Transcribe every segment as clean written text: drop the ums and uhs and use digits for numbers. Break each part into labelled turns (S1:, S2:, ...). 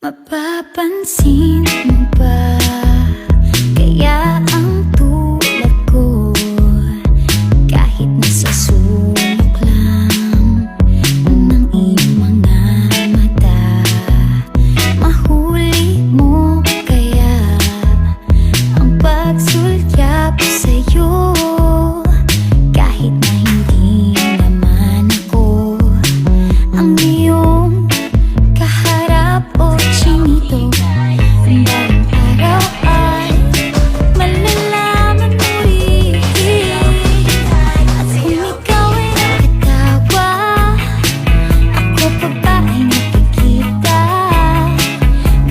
S1: Mapapansin mo ba kaya ang tulad ko, kahit nasa sulok lang ng iyong mga mata, mahuli mo kaya ang pagsulyap sa'yo, kahit na hindi naman ako ang iyong kaharap o chinito. Ang bagong araw ay malalaman mo rin, at kung ikaw ay nakatawa, ako pa ba ay nakikita?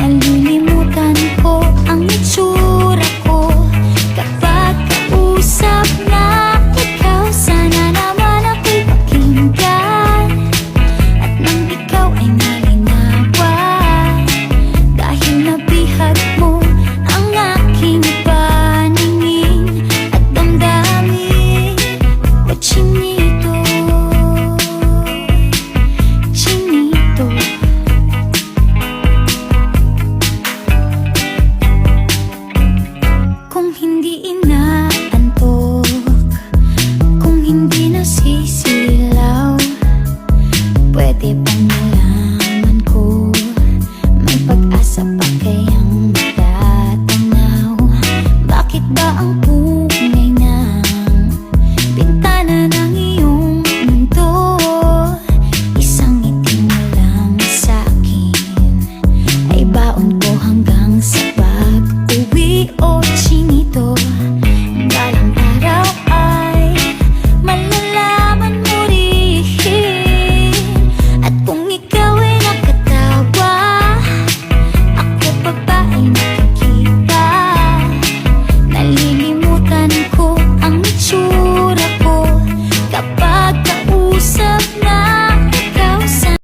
S1: Nalilimutan ko ang itsura ko kapag kausap na ikaw. Sana naman ako'y pakinggan, at nang ikaw ay malinawan, dahil nabihag mo ang aking paningin at damdamin. O chinito, chinito, kung hindi inaantok, kung hindi nasisilaw, pwede bang